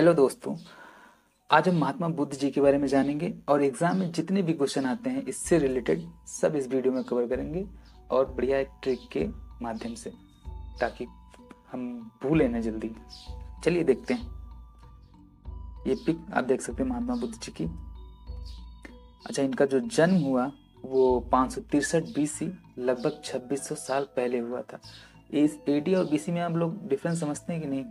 Hello दोस्तों। आज हम महात्मा बुद्ध जी के बारे में जानेंगे और एग्जाम में जितने भी क्वेश्चन आते हैं इससे रिलेटेड सब इस वीडियो में कवर करेंगे और बढ़िया एक ट्रिक के माध्यम से, ताकि हम भूलें ना जल्दी। चलिए देखते हैं। ये पिक आप देख सकते हैं महात्मा बुद्ध जी की। अच्छा, इनका जो जन्म हुआ वो 563 BC, लगभग 2600 साल पहले हुआ था। इस AD और BC में हम लोग डिफरेंस समझते हैं कि नहीं?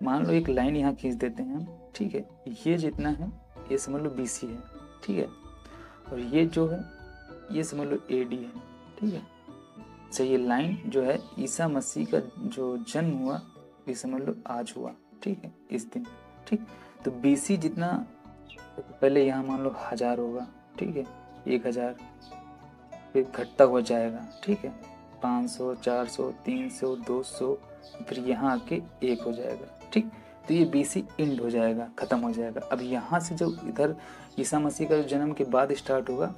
मान लो एक लाइन यहाँ खींच देते हैं हम, ठीक है। ये जितना है ये समझ लो BC है, ठीक है। और ये जो है ये समझ लो AD है, ठीक है। अच्छा, ये लाइन जो है ईसा मसीह का जो जन्म हुआ ये समझ लो आज हुआ, ठीक है, इस दिन, ठीक। तो BC जितना पहले यहाँ मान लो 1000 होगा, ठीक है, 1000, फिर घटता हुआ जाएगा, ठीक है, 500, 400, 300, 200, फिर यहाँ आके 1 हो जाएगा, ठीक। तो ये BC इंड हो जाएगा, खत्म हो जाएगा। अब यहाँ से जो इधर ईसा मसीह का जो जन्म के बाद स्टार्ट होगा,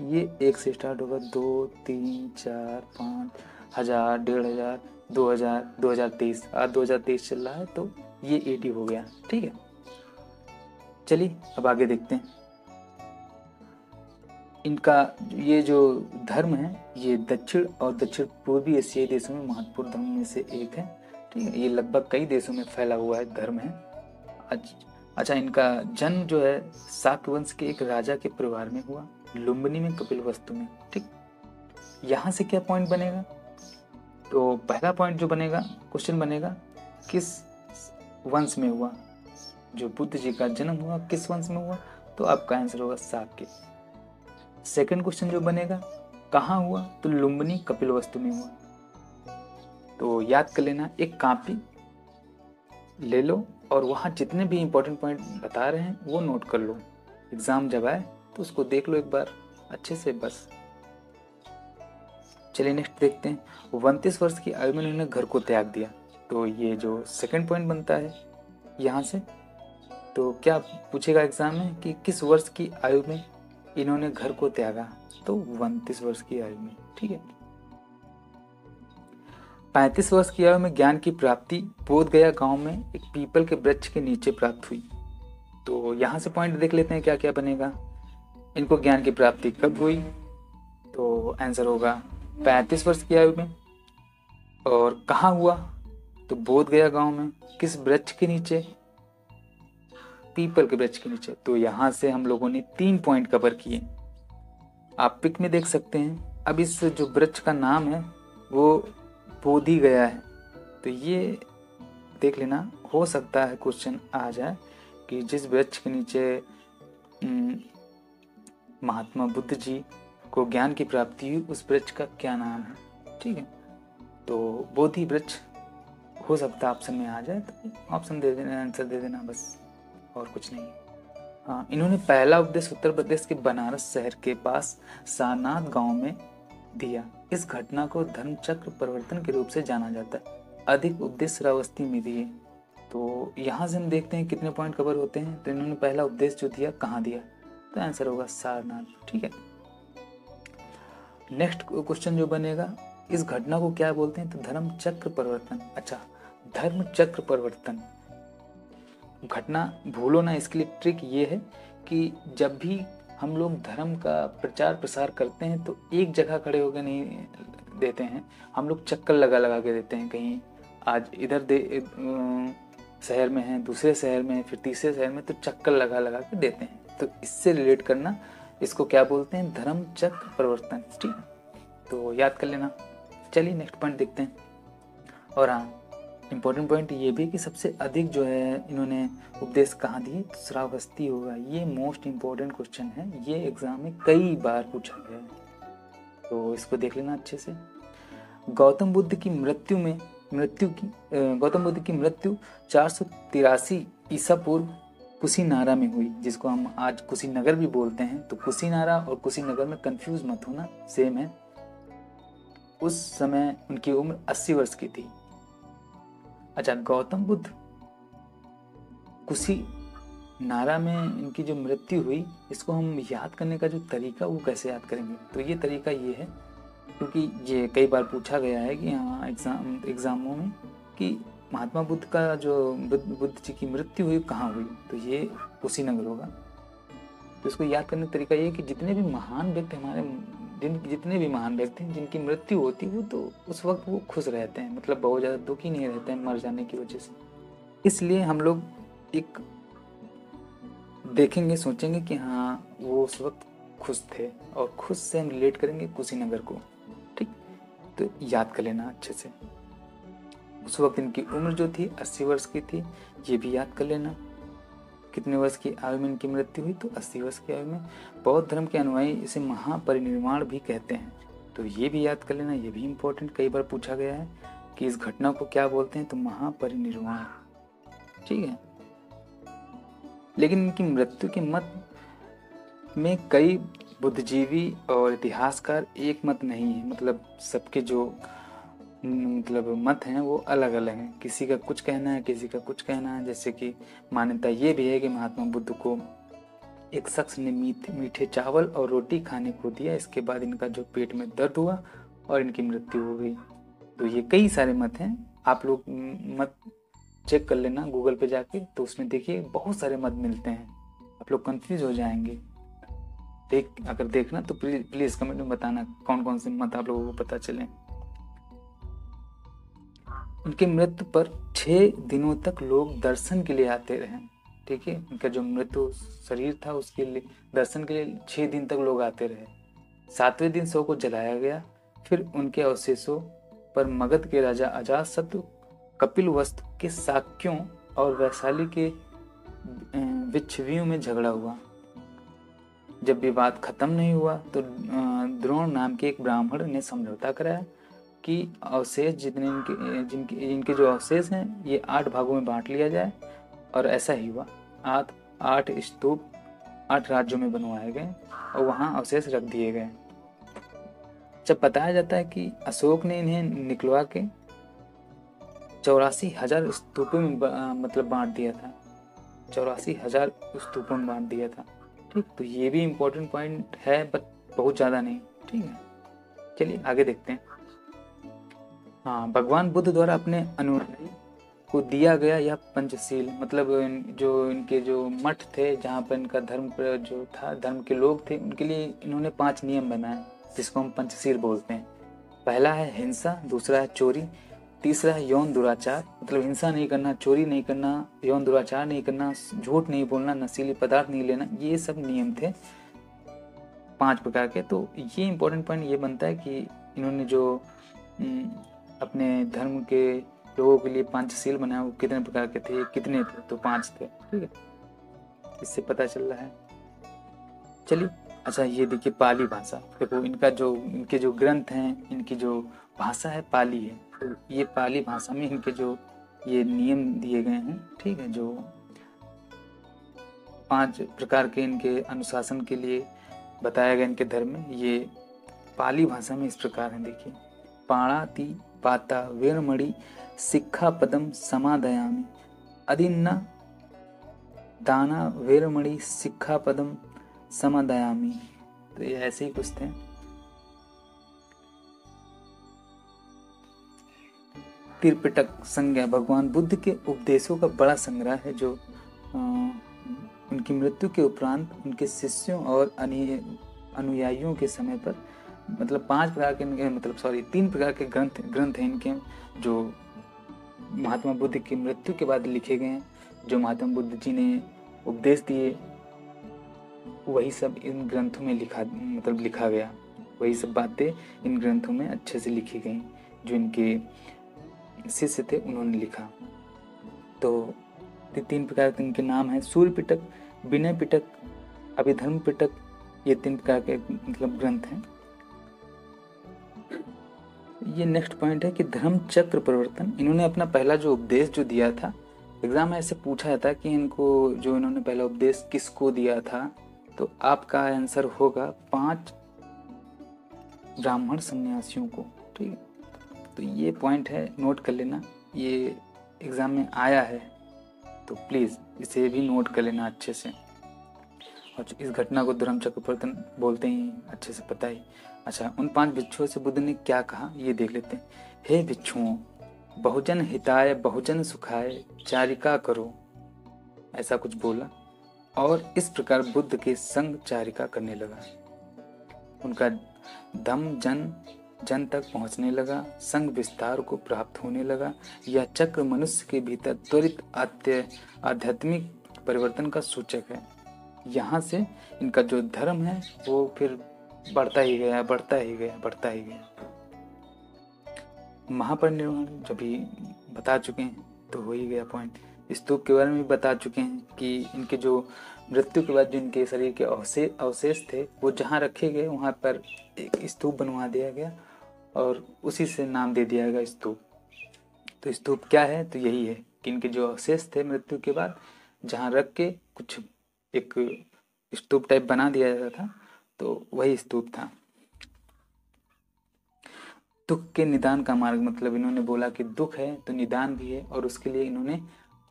ये 1 से स्टार्ट होगा, 2, 3, 4, 5, 1000, 1500, 2000, 2023, आज 2023 चल रहा है, तो ये 80 हो गया, ठीक है। चलिए अब आगे देखते हैं। इनका ये जो धर्म है ये दक्षिण और दक्षिण पूर्वी एशियाई देशों में महत्वपूर्ण धर्म में से एक है, ठीक है। ये लगभग कई देशों में फैला हुआ है धर्म है। अच्छा, इनका जन्म जो है शाक्य वंश के एक राजा के परिवार में हुआ, लुम्बिनी में, कपिलवस्तु में, ठीक। यहाँ से क्या पॉइंट बनेगा? तो पहला पॉइंट जो बनेगा, क्वेश्चन बनेगा, किस वंश में हुआ? जो बुद्ध जी का जन्म हुआ किस वंश में हुआ? तो आपका आंसर होगा शाक्य। सेकंड क्वेश्चन जो बनेगा, कहाँ हुआ? तो लुम्बिनी कपिलवस्तु में हुआ। तो याद कर लेना, एक कॉपी ले लो और वहाँ जितने भी इंपॉर्टेंट पॉइंट बता रहे हैं वो नोट कर लो। एग्जाम जब आए तो उसको देख लो एक बार अच्छे से, बस। चलिए नेक्स्ट देखते हैं। 29 वर्ष की आयु में उन्होंने घर को त्याग दिया। तो ये जो सेकंड पॉइंट बनता है यहाँ से, तो क्या पूछेगा एग्जाम में कि किस वर्ष की आयु में इन्होंने घर को त्यागा? तो 29 वर्ष की आयु में, ठीक है। 35 वर्ष की आयु में ज्ञान की प्राप्ति बोध गया गांव में एक पीपल के वृक्ष के नीचे प्राप्त हुई। तो यहाँ से पॉइंट देख लेते हैं क्या क्या बनेगा। इनको ज्ञान की प्राप्ति कब हुई? तो आंसर होगा 35 वर्ष की आयु में। और कहाँ हुआ? तो बोध गया गांव में। किस वृक्ष के नीचे? पीपल के वृक्ष के नीचे। तो यहाँ से हम लोगों ने 3 पॉइंट कवर किए, आप पिक में देख सकते हैं। अब इस जो वृक्ष का नाम है वो बोधि गया है। तो ये देख लेना, हो सकता है क्वेश्चन आ जाए कि जिस वृक्ष के नीचे महात्मा बुद्ध जी को ज्ञान की प्राप्ति हुई उस वृक्ष का क्या नाम है, ठीक है। तो बोधि वृक्ष हो सकता है ऑप्शन में आ जाए, तो ऑप्शन दे देना, आंसर दे देना, बस, और कुछ नहीं। हाँ, इन्होंने पहला उपदेश उत्तर प्रदेश के बनारस शहर के पास सारनाथ गांव में दिया। इस घटना को धर्म चक्र परिवर्तन के रूप से जाना जाता है। अधिक उपदेश श्रावस्ती में दिए। तो यहाँ से हम देखते हैं कितने पॉइंट कवर होते हैं। तो इन्होंने पहला उपदेश जो दिया कहाँ दिया? तो आंसर होगा सारनाथ, ठीक है। नेक्स्ट क्वेश्चन जो बनेगा, इस घटना को क्या बोलते हैं? तो धर्म चक्र परिवर्तन। अच्छा, धर्म चक्र परिवर्तन घटना भूलो ना, इसके लिए ट्रिक ये है कि जब भी हम लोग धर्म का प्रचार प्रसार करते हैं तो एक जगह खड़े होकर नहीं देते हैं, हम लोग चक्कर लगा लगा के देते हैं। कहीं आज इधर शहर में है, दूसरे शहर में है, फिर तीसरे शहर में, तो चक्कर लगा लगा के देते हैं। तो इससे रिलेट करना, इसको क्या बोलते हैं? धर्म चक्र परिवर्तन, ठीक है। तो याद कर लेना। चलिए नेक्स्ट पॉइंट देखते हैं। और हाँ, इम्पोर्टेंट पॉइंट ये भी कि सबसे अधिक जो है इन्होंने उपदेश कहाँ दिए? तो श्रावस्ती होगा। ये मोस्ट इम्पोर्टेंट क्वेश्चन है, ये एग्जाम में कई बार पूछा गया है, तो इसको देख लेना अच्छे से। गौतम बुद्ध की मृत्यु 483 ईसा पूर्व कुशीनारा में हुई, जिसको हम आज कुशीनगर भी बोलते हैं। तो कुशीनारा और कुशीनगर में कंफ्यूज मत होना, सेम है। उस समय उनकी उम्र 80 वर्ष की थी। अच्छा, गौतम बुद्ध कुशीनारा में इनकी जो मृत्यु हुई, इसको हम याद करने का जो तरीका वो कैसे याद करेंगे? तो ये तरीका ये है, क्योंकि ये कई बार पूछा गया है कि हाँ एग्जामों में कि महात्मा बुद्ध का जो बुद्ध जी की मृत्यु हुई कहाँ हुई, तो ये कुशीनगर होगा। तो इसको याद करने का तरीका ये है कि जितने भी महान व्यक्ति जितने भी महान व्यक्ति हैं जिनकी मृत्यु होती है वो तो उस वक्त वो खुश रहते हैं, मतलब बहुत ज़्यादा दुखी नहीं रहते हैं मर जाने की वजह से। इसलिए हम लोग एक देखेंगे, सोचेंगे कि हाँ वो उस वक्त खुश थे, और खुश से हम रिलेट करेंगे कुशीनगर को। ठीक, तो याद कर लेना अच्छे से। उस वक्त इनकी उम्र जो थी 80 वर्ष की थी, ये भी याद कर लेना। कितने वर्ष की आयु में इनकी मृत्यु हुई, तो 80 वर्ष की आयु में। बौद्ध धर्म के अनुयायी इसे महापरिनिर्वाण भी कहते हैं, तो ये भी याद कर लेना, ये भी इम्पोर्टेंट, कई बार पूछा गया है कि इस घटना को क्या बोलते हैं, तो महापरिनिर्वाण। ठीक है, लेकिन इनकी मृत्यु के मत में कई बुद्धिजीवी और इतिहासकार एक मत नहीं है, मतलब सबके जो मतलब मत हैं वो अलग अलग हैं। किसी का कुछ कहना है, किसी का कुछ कहना है। जैसे कि मान्यता ये भी है कि महात्मा बुद्ध को एक शख्स ने मीठे चावल और रोटी खाने को दिया, इसके बाद इनका जो पेट में दर्द हुआ और इनकी मृत्यु हो गई। तो ये कई सारे मत हैं, आप लोग मत चेक कर लेना गूगल पे जाके, तो उसमें देखिए बहुत सारे मत मिलते हैं, आप लोग कंफ्यूज हो जाएंगे। अगर देखना तो प्लीज कमेंट में बताना कौन कौन से मत आप लोगों को पता चले। उनकी मृत्यु पर 6 दिनों तक लोग दर्शन के लिए आते रहे। ठीक है, उनका जो मृत्यु शरीर था उसके लिए दर्शन के लिए 6 दिन तक लोग आते रहे। 7वें दिन शव को जलाया गया। फिर उनके अवशेषों पर मगध के राजा अजातशत्रु, कपिलवस्तु के शाक्यों और वैशाली के विच्छवियों में झगड़ा हुआ। जब विवाद खत्म नहीं हुआ तो द्रोण नाम के एक ब्राह्मण ने समझौता कराया कि अवशेष जिनके जो अवशेष हैं ये 8 भागों में बांट लिया जाए, और ऐसा ही हुआ। 8 स्तूप 8 राज्यों में बनवाए गए और वहाँ अवशेष रख दिए गए। जब बताया जाता है कि अशोक ने इन्हें निकलवा के 84,000 स्तूपों में मतलब बांट दिया था। 84,000 स्तूपों में बांट दिया था। ठीक, तो ये भी इम्पोर्टेंट पॉइंट है, बट बहुत ज़्यादा नहीं। ठीक है, चलिए आगे देखते हैं। हाँ, भगवान बुद्ध द्वारा अपने अनुयायी को दिया गया यह पंचशील, मतलब जो इनके जो मठ थे जहाँ पर इनका धर्म जो था, धर्म के लोग थे, उनके लिए इन्होंने 5 नियम बनाए जिसको हम पंचशील बोलते हैं। पहला है हिंसा, दूसरा है चोरी, तीसरा है यौन दुराचार, मतलब हिंसा नहीं करना, चोरी नहीं करना, यौन दुराचार नहीं करना, झूठ नहीं बोलना, नशीले पदार्थ नहीं लेना, ये सब नियम थे 5 प्रकार के। तो ये इम्पोर्टेंट पॉइंट ये बनता है कि इन्होंने जो अपने धर्म के लोगों के लिए पंचशील बनाया वो कितने प्रकार के थे, कितने थे, तो 5 थे। ठीक है, इससे पता चल रहा है। चलिए, अच्छा ये देखिए पाली भाषा, देखो इनके जो ग्रंथ हैं, इनकी जो भाषा है पाली है। तो ये पाली भाषा में इनके जो ये नियम दिए गए हैं, ठीक है, जो 5 प्रकार के इनके अनुशासन के लिए बताया गया इनके धर्म में, ये पाली भाषा में इस प्रकार है। देखिए, पाणाति पाता वेरमणि शिक्षा पदम समादयामि, अदिन्ना दाना वेरमणि शिक्षा पदम समादयामि। तो ये ऐसे ही कुछ थे। त्रिपिटक संज्ञा भगवान बुद्ध के उपदेशों का बड़ा संग्रह है, जो उनकी मृत्यु के उपरांत उनके शिष्यों और अनुयायियों के समय पर, मतलब 5 प्रकार के इनके 3 प्रकार के ग्रंथ हैं इनके, जो महात्मा बुद्ध की मृत्यु के बाद लिखे गए हैं, जो महात्मा बुद्ध जी ने उपदेश दिए, वही सब इन ग्रंथों में लिखा गया। वही सब बातें इन ग्रंथों में अच्छे से लिखी गई, जो इनके शिष्य थे उन्होंने लिखा। तो 3 प्रकार के इनके नाम हैं, सूर्य पिटक, विनय पिटक, अभिधर्म पिटक, ये 3 प्रकार के मतलब ग्रंथ हैं। ये नेक्स्ट पॉइंट है कि धर्म चक्र प्रवर्तन। इन्होंने अपना पहला जो उपदेश जो दिया था, एग्जाम में ऐसे पूछा जाता है कि इनको जो इन्होंने पहला उपदेश किसको दिया था, तो आपका आंसर होगा 5 ब्राह्मण सन्यासियों को। ठीक है, तो ये पॉइंट है, नोट कर लेना, ये एग्जाम में आया है, तो प्लीज़ इसे भी नोट कर लेना अच्छे से। और इस घटना को धर्म चक्र प्रवर्तन बोलते ही अच्छे से पता ही। अच्छा, उन 5 भिक्षुओं से बुद्ध ने क्या कहा ये देख लेते हैं। हे भिक्षुओं, बहुजन हिताय बहुजन सुखाय चारिका करो, ऐसा कुछ बोला। और इस प्रकार बुद्ध के संग चारिका करने लगा। उनका दम जन जन तक पहुंचने लगा, संग विस्तार को प्राप्त होने लगा। यह चक्र मनुष्य के भीतर त्वरित आध्यात्मिक परिवर्तन का सूचक है। यहाँ से इनका जो धर्म है वो फिर बढ़ता ही गया, बढ़ता ही गया, बढ़ता ही गया। महापरिनिर्वाण जब भी बता चुके हैं तो हो ही गया पॉइंट। स्तूप के बारे में भी बता चुके हैं कि इनके जो मृत्यु के बाद जो इनके शरीर के अवशेष थे वो जहाँ रखे गए वहाँ पर एक स्तूप बनवा दिया गया और उसी से नाम दे दिया गया स्तूप। तो स्तूप क्या है? तो यही है कि इनके जो अवशेष थे मृत्यु के बाद जहाँ रख के कुछ एक स्तूप टाइप बना दिया जाता था, तो वही स्तूप था। दुख के निदान का मार्ग, मतलब इन्होंने बोला कि दुख है तो निदान भी है, और उसके लिए इन्होंने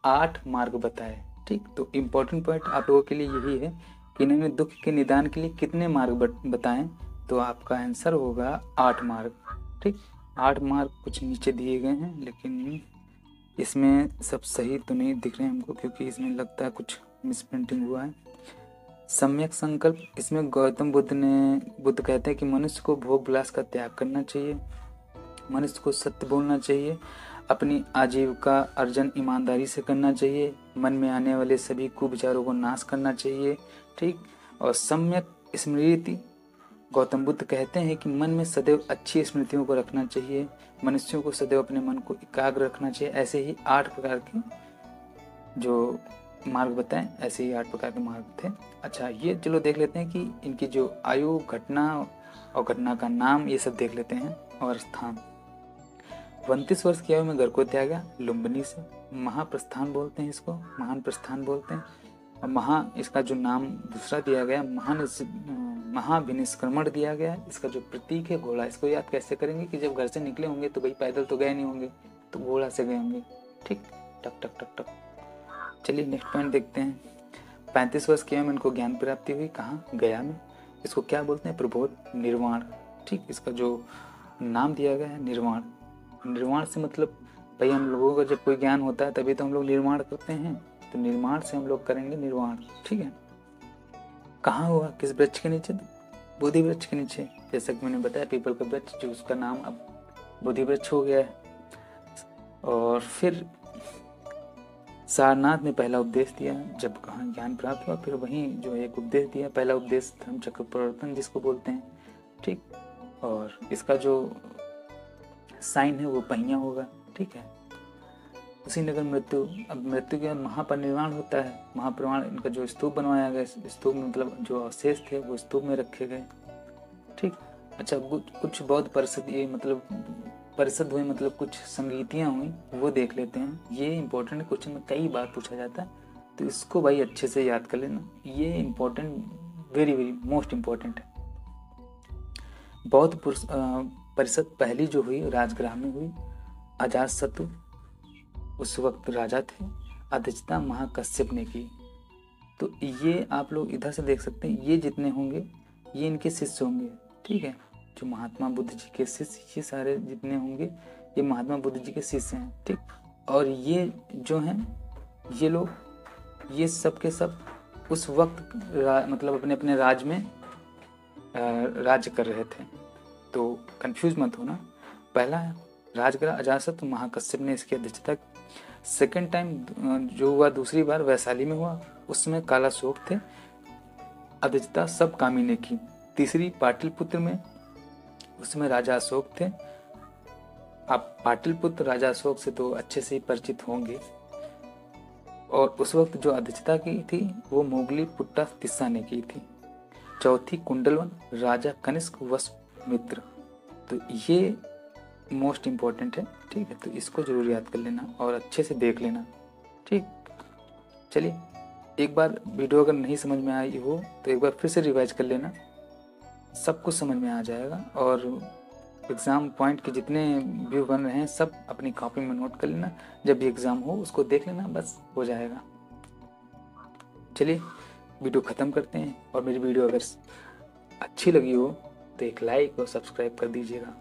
8 मार्ग बताए। ठीक, तो इम्पोर्टेंट पॉइंट आप लोगों के लिए यही है कि इन्होंने दुख के निदान के लिए कितने मार्ग बताएं, तो आपका आंसर होगा 8 मार्ग। ठीक, 8 मार्ग कुछ नीचे दिए गए हैं, लेकिन इसमें सब सही तो नहीं दिख रहे हैं हमको, क्योंकि इसमें लगता है कुछ मिसप्रिंटिंग हुआ है। सम्यक संकल्प, इसमें गौतम बुद्ध कहते हैं कि मनुष्य को भोग विलास का त्याग करना चाहिए, मनुष्य को सत्य बोलना चाहिए, अपनी आजीविका अर्जन ईमानदारी से करना चाहिए, मन में आने वाले सभी कुविचारों को नाश करना चाहिए। ठीक, और सम्यक स्मृति, गौतम बुद्ध कहते हैं कि मन में सदैव अच्छी स्मृतियों को रखना चाहिए, मनुष्यों को सदैव अपने मन को एकाग्र रखना चाहिए। ऐसे ही 8 प्रकार के जो मार्ग बताएं, ऐसे ही 8 प्रकार के मार्ग थे। अच्छा, ये चलो देख लेते हैं कि इनकी जो आयु, घटना और घटना का नाम, ये सब देख लेते हैं। और स्थान, 29 वर्ष की आयु में घर को त्यागा लुम्बिनी से। महाप्रस्थान बोलते हैं इसको, महान प्रस्थान बोलते हैं। और इसका जो नाम दूसरा दिया गया महाविनिष्क्रमण दिया गया। इसका जो प्रतीक है घोड़ा, इसको याद कैसे करेंगे कि जब घर से निकले होंगे तो भाई पैदल तो गए नहीं होंगे, तो घोड़ा से गए होंगे। ठीक, टक टक टक टक। चलिए नेक्स्ट पॉइंट देखते हैं। 35 वर्ष की आयु में इनको ज्ञान प्राप्ति हुई, कहाँ? गया में। इसको क्या बोलते हैं? प्रबोध निर्वाण। ठीक, इसका जो नाम दिया गया है निर्वाण। निर्वाण से मतलब भाई हम लोगों को जब कोई ज्ञान होता है तभी तो हम लोग निर्माण करते हैं, तो निर्माण से हम लोग करेंगे निर्वाण। ठीक है, कहाँ हुआ? किस वृक्ष के नीचे? बोधि वृक्ष के नीचे। जैसा कि मैंने बताया पीपल का वृक्ष, जो उसका नाम अब बोधि वृक्ष हो गया है। और फिर सारनाथ ने पहला उपदेश दिया, जब कहाँ ज्ञान प्राप्त हुआ, फिर वहीं जो एक उपदेश दिया, पहला उपदेश धर्म चक्र परिवर्तन जिसको बोलते हैं। ठीक, और इसका जो साइन है वो पहिया होगा। ठीक है, उसी नगर मृत्यु, अब मृत्यु के बाद महापरिनिर्वाण होता है। महापरिनिर्वाण, इनका जो स्तूप बनवाया गया, स्तूप मतलब जो अवशेष थे वो स्तूप में रखे गए। ठीक, अच्छा, कुछ बौद्ध परिषद, ये मतलब परिषद हुई, मतलब कुछ संगीतियाँ हुई, वो देख लेते हैं। ये इंपॉर्टेंट क्वेश्चन में कई बार पूछा जाता है, तो इसको भाई अच्छे से याद कर लेना। ये important, very very most important है। बौद्ध परिषद पहली जो हुई राजगृह में हुई। अजातशत्रु उस वक्त राजा थे, अध्यक्षता महाकश्यप ने की। तो ये आप लोग इधर से देख सकते हैं, ये जितने होंगे ये इनके शिष्य होंगे। ठीक है, जो महात्मा बुद्ध जी के शिष्य, ये सारे जितने होंगे ये महात्मा बुद्ध जी के शिष्य हैं। ठीक, और ये जो हैं ये लोग, ये सब के सब उस वक्त मतलब अपने अपने राज में राज्य कर रहे थे। तो कंफ्यूज मत होना। पहला राजगृह अजातशत्रु महाकश्यप ने इसकी अध्यक्षता। सेकेंड टाइम जो हुआ दूसरी बार वैशाली में हुआ, उसमें कालाशोक थे, अध्यक्षता सब कामी ने की। तीसरी पाटलिपुत्र में, उसमें राजा अशोक थे। आप पाटलिपुत्र राजा अशोक से तो अच्छे से ही परिचित होंगे। और उस वक्त जो अध्यक्षता की थी वो मोगली पुट्टा तिस्सा ने की थी। चौथी कुंडलवन राजा कनिष्क वसुमित्र। तो ये मोस्ट इम्पोर्टेंट है। ठीक है, तो इसको जरूर याद कर लेना और अच्छे से देख लेना। ठीक, चलिए एक बार वीडियो अगर नहीं समझ में आई हो तो एक बार फिर से रिवाइज कर लेना, सब कुछ समझ में आ जाएगा। और एग्ज़ाम पॉइंट के जितने व्यू बन रहे हैं सब अपनी कॉपी में नोट कर लेना, जब भी एग्ज़ाम हो उसको देख लेना, बस हो जाएगा। चलिए वीडियो ख़त्म करते हैं, और मेरी वीडियो अगर अच्छी लगी हो तो एक लाइक और सब्सक्राइब कर दीजिएगा।